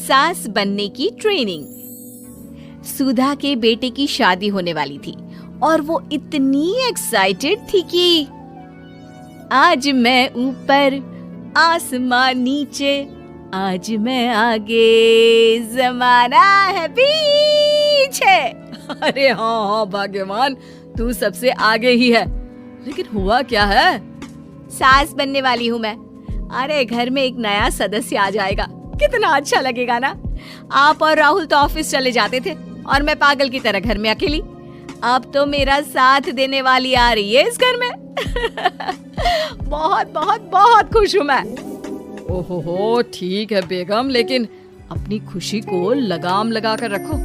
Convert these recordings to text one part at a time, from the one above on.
सास बनने की ट्रेनिंग। सुधा के बेटे की शादी होने वाली थी और वो इतनी एक्साइटेड थी कि आज मैं ऊपर आसमान नीचे, आज मैं आगे जमाना है पीछे। अरे हाँ भाग्यवान, तू सबसे आगे ही है। लेकिन हुआ क्या है? सास बनने वाली हूँ मैं। अरे घर में एक नया सदस्य आ जाएगा, कितना अच्छा लगेगा ना। आप और राहुल तो ऑफिस चले जाते थे और मैं पागल की तरह घर में अकेली। अब तो मेरा साथ देने वाली आ रही है इस घर में। बहुत बहुत बहुत खुश हूँ मैं। ओहो ठीक है बेगम, लेकिन अपनी खुशी को लगाम लगा कर रखो।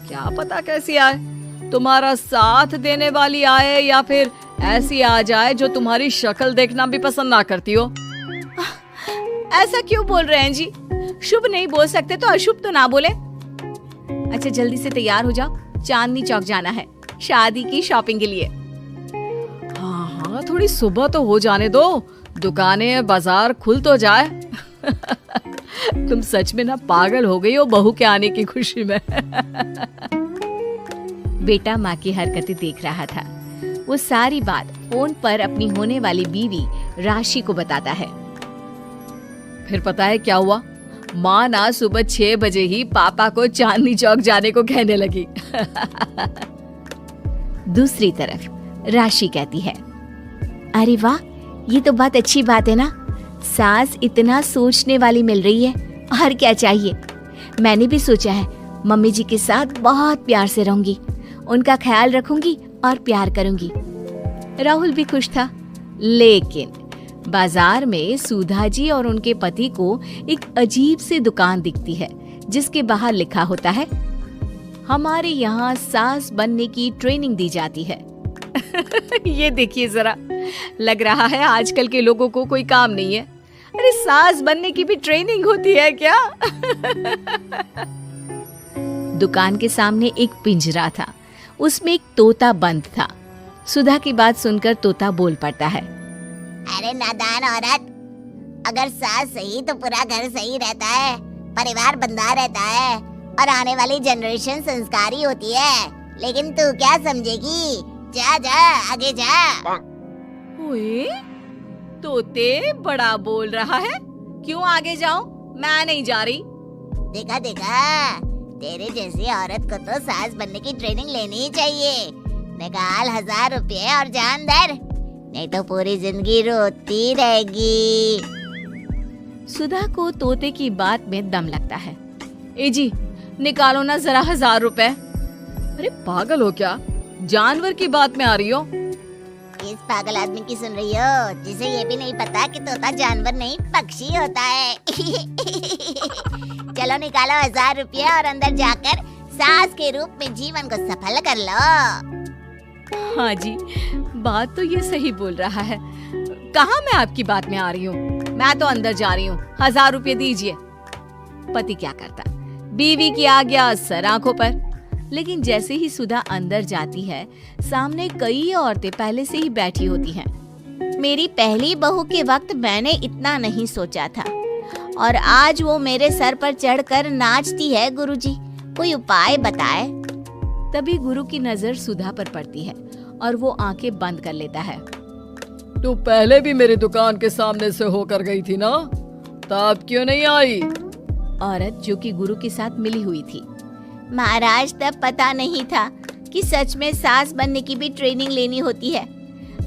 क्या पता कैसी आए, तुम्हारा साथ देने वाली आए या फिर ऐसी आ जाए जो तुम्हारी शक्ल देखना भी पसंद ना करती हो। ऐसा क्यों बोल रहे हैं जी? शुभ नहीं बोल सकते तो अशुभ तो ना बोले। अच्छा जल्दी से तैयार हो जाओ, चांदनी चौक जाना है शादी की शॉपिंग के लिए। हाँ, थोड़ी सुबह तो हो जाने दो, दुकानें बाजार खुल तो जाए। तुम सच में ना पागल हो गई हो बहू के आने की खुशी में। बेटा माँ की हरकतें देख रहा था। वो सारी बात फोन पर अपनी होने वाली बीवी राशि को बताता है। फिर पता है क्या हुआ? माँ ना सुबह 6 बजे ही पापा को चांदनी चौक जाने को कहने लगी। दूसरी तरफ राशि कहती है, अरे वाह, ये तो बहुत अच्छी बात है ना। सास इतना सोचने वाली मिल रही है, और क्या चाहिए। मैंने भी सोचा है मम्मी जी के साथ बहुत प्यार से रहूंगी, उनका ख्याल रखूंगी और प्यार करूंगी। राहुल भी खुश था, लेकिन बाजार में सुधा जी और उनके पति को एक अजीब सी दुकान दिखती है जिसके बाहर लिखा होता है, हमारे यहाँ सास बनने की ट्रेनिंग दी जाती है। ये देखिए जरा, लग रहा है आजकल के लोगों को कोई काम नहीं है। अरे सास बनने की भी ट्रेनिंग होती है क्या? दुकान के सामने एक पिंजरा था, उसमें एक तोता बंद था। सुधा की बात सुनकर तोता बोल पड़ता है, अरे नादान औरत, अगर सास सही तो पूरा घर सही रहता है, परिवार बंधा रहता है और आने वाली जनरेशन संस्कारी होती है। लेकिन तू क्या समझेगी? जा जा आगे जा। ओए, तोते बड़ा बोल रहा है, क्यों आगे जाऊं? मैं नहीं जा रही। देखा देखा, तेरे जैसी औरत को तो सास बनने की ट्रेनिंग लेनी ही चाहिए। निकाल 1000 रुपए और जान दर, नहीं तो पूरी जिंदगी रोती रहेगी। सुधा को तोते की बात में दम लगता है। ए जी, निकालो ना जरा 1000 रुपए। अरे पागल हो क्या? जानवर की बात में आ रही हो? इस पागल आदमी की सुन रही हो, जिसे ये भी नहीं पता कि तोता जानवर नहीं पक्षी होता है। चलो निकालो 1000 रुपये और अंदर जाकर सास के रूप में जीवन को सफल कर लो। हाँ जी, बात तो ये सही बोल रहा है। कहाँ मैं आपकी बात में आ रही हूँ? मैं तो अंदर जा रही हूँ, 1000 रुपये दीजिए। पति क्या करता, बीवी की आज्ञा सर आंखों पर। लेकिन जैसे ही सुधा अंदर जाती है, सामने कई औरतें पहले से ही बैठी होती हैं। मेरी पहली बहू के वक्त मैंने इतना नहीं सोचा था, और आज वो मेरे सर पर चढ़कर नाचती है। गुरुजी, कोई उपाय बताए। तभी गुरु की नजर सुधा पर पड़ती है और वो आंखें बंद कर लेता है। तू पहले भी मेरी दुकान के सामने से होकर गई थी ना, तब क्यों नहीं आई? औरत जो कि गुरु के साथ मिली हुई थी। महाराज, तब पता नहीं था कि सच में सास बनने की भी ट्रेनिंग लेनी होती है।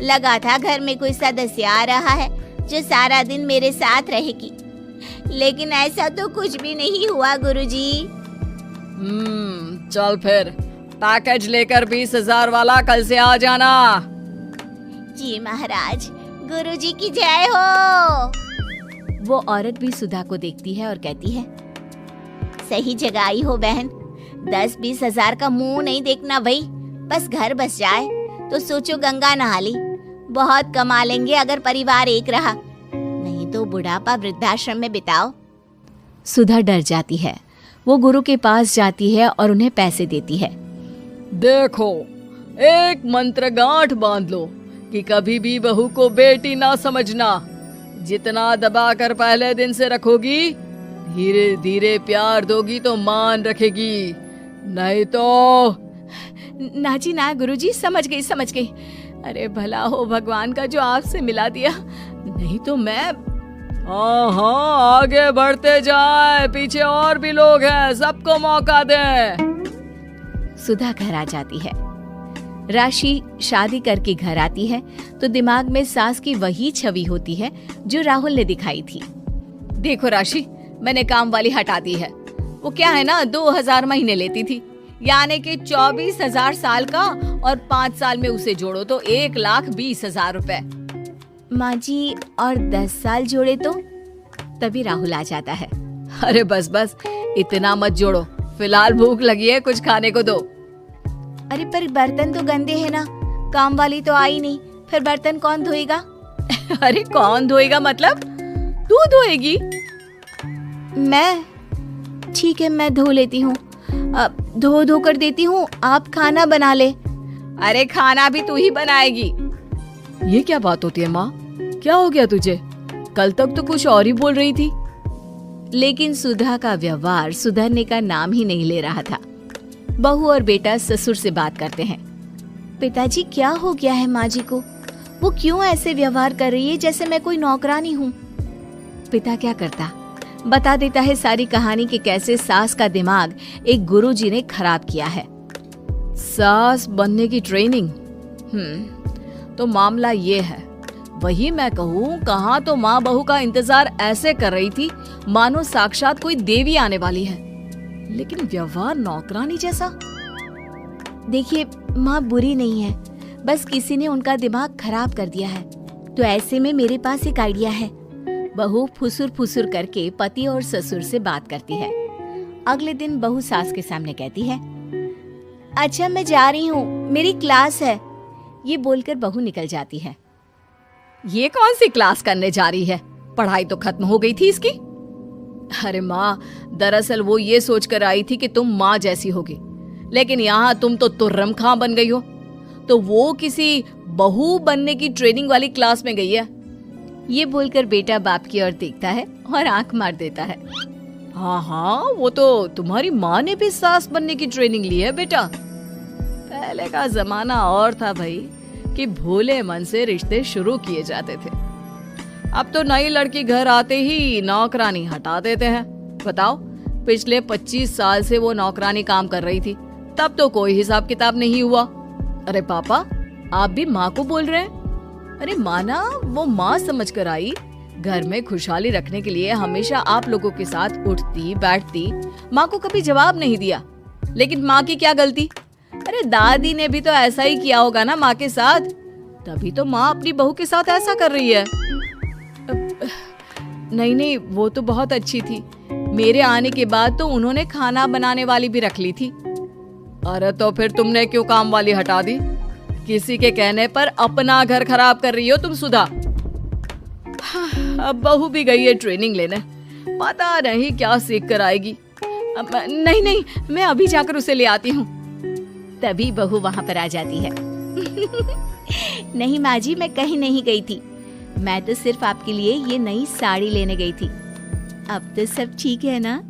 लगा था घर में कोई सदस्य आ रहा है जो सारा दिन मेरे साथ रहेगी, लेकिन ऐसा तो कुछ भी नहीं हुआ गुरुजी। चल फिर पैकेज लेकर 20,000 वाला कल से आ जाना। जी महाराज, गुरुजी की जय हो। वो औरत भी सुधा को देखती है और कहती है, सही जगह आई हो बहन। 10-20 हजार का मुंह नहीं देखना भाई, बस घर बस जाए तो सोचो गंगा नहा ली। बहुत कमा लेंगे अगर परिवार एक रहा, नहीं तो बुढ़ापा वृद्धाश्रम में बिताओ। सुधा डर जाती है। वो गुरु के पास जाती है और उन्हें पैसे देती है। देखो, एक मंत्र गांठ बांध लो कि कभी भी बहू को बेटी ना समझना। जितना दबाकर पहले दिन से रखोगी, धीरे धीरे प्यार दोगी तो मान रखेगी, नहीं तो। ना जी ना गुरुजी, समझ गई। अरे भला हो भगवान का जो आपसे मिला दिया, नहीं तो मैं। हाँ, आगे बढ़ते जाए, पीछे और भी लोग हैं, सबको मौका दे। सुधा घर आ जाती है। राशि शादी करके घर आती है तो दिमाग में सास की वही छवि होती है जो राहुल ने दिखाई थी। देखो राशि, मैंने काम वाली हटा दी है। वो क्या है ना, 2000 महीने लेती थी, यानी कि 24,000 साल का, और 5 साल में उसे जोड़ो तो 1,20,000 रुपए। माँ जी, और 10 साल जोड़े तो? तभी राहुल आ जाता है। अरे बस बस, इतना मत जोड़ो, फिलहाल भूख लगी है, कुछ खाने को दो। अरे पर बर्तन तो गंदे हैं ना, काम वाली तो आई नहीं, फिर बर्तन कौन धोएगा? अरे कौन धोएगा मतलब? तू धोएगी? मैं? ठीक है, मैं धो लेती हूँ। धो कर देती हूँ, आप खाना बना ले। अरे खाना भी तू ही बनाएगी? ये क्या बात होती है माँ? क्या हो गया तुझे? कल तक तो कुछ और ही बोल रही थी। लेकिन सुधा का व्यवहार सुधरने का नाम ही नहीं ले रहा था। बहू और बेटा ससुर से बात करते हैं। पिताजी, क्या हो गया है माँ जी को? वो क्यों ऐसे व्यवहार कर रही है जैसे मैं कोई नौकरानी हूँ? पिता क्या करता, बता देता है सारी कहानी कि कैसे सास का दिमाग एक गुरुजी ने खराब किया है। सास बनने की ट्रेनिंग? तो मामला ये है, वही मैं कहूँ, कहाँ तो माँ बहू का इंतजार ऐसे कर रही थी मानो साक्षात कोई देवी आने वाली है, लेकिन व्यवहार नौकरानी जैसा। देखिए, माँ बुरी नहीं है, बस किसी ने उनका दिमाग खराब कर दिया है। तो ऐसे में मेरे पास एक आइडिया है। बहू फुसुर फुसुर करके पति और ससुर से बात करती है। अगले दिन बहू सास के सामने कहती है, अच्छा मैं जा रही हूँ, मेरी क्लास है। ये बोलकर बहू निकल जाती है। ये कौन सी क्लास करने जा रही है? पढ़ाई तो खत्म हो गई थी इसकी। अरे माँ, दरअसल वो ये सोच कर आई थी कि तुम माँ जैसी होगी, लेकिन यहाँ तुम तो तुर्रम खां बन गई हो। तो वो किसी बहू बनने की ट्रेनिंग वाली क्लास में गई है। ये बोलकर बेटा बाप की ओर देखता है और आंख मार देता है। हाँ, वो तो तुम्हारी माँ ने भी सास बनने की ट्रेनिंग ली है बेटा। पहले का जमाना और था भाई, कि भोले मन से रिश्ते शुरू किए जाते थे। अब तो नई लड़की घर आते ही नौकरानी हटा देते हैं। बताओ, पिछले 25 साल से वो नौकरानी काम कर रही थी, तब तो कोई हिसाब किताब नहीं हुआ। अरे पापा, आप भी माँ को बोल रहे हैं? अरे माना, वो माँ समझ कर आई, घर में खुशहाली रखने के लिए हमेशा आप लोगों के साथ उठती बैठती, माँ को कभी जवाब नहीं दिया। लेकिन माँ की क्या गलती? अरे दादी ने भी तो ऐसा ही किया होगा ना माँ के साथ, तभी तो माँ अपनी बहू के साथ ऐसा कर रही है। नहीं, वो तो बहुत अच्छी थी। मेरे आने के बाद तो उन्होंने खाना बनाने वाली भी रख ली थी। अरे तो फिर तुमने क्यों काम वाली हटा दी? किसी के कहने पर अपना घर खराब कर रही हो तुम सुधा। अब बहू भी गई है ट्रेनिंग लेने, पता नहीं क्या सीख कर आएगी। नहीं, मैं अभी जाकर उसे ले आती हूँ। तभी बहू वहाँ पर आ जाती है। नहीं माँ जी, मैं कहीं नहीं गई थी, मैं तो सिर्फ आपके लिए ये नई साड़ी लेने गई थी। अब तो सब ठीक है ना?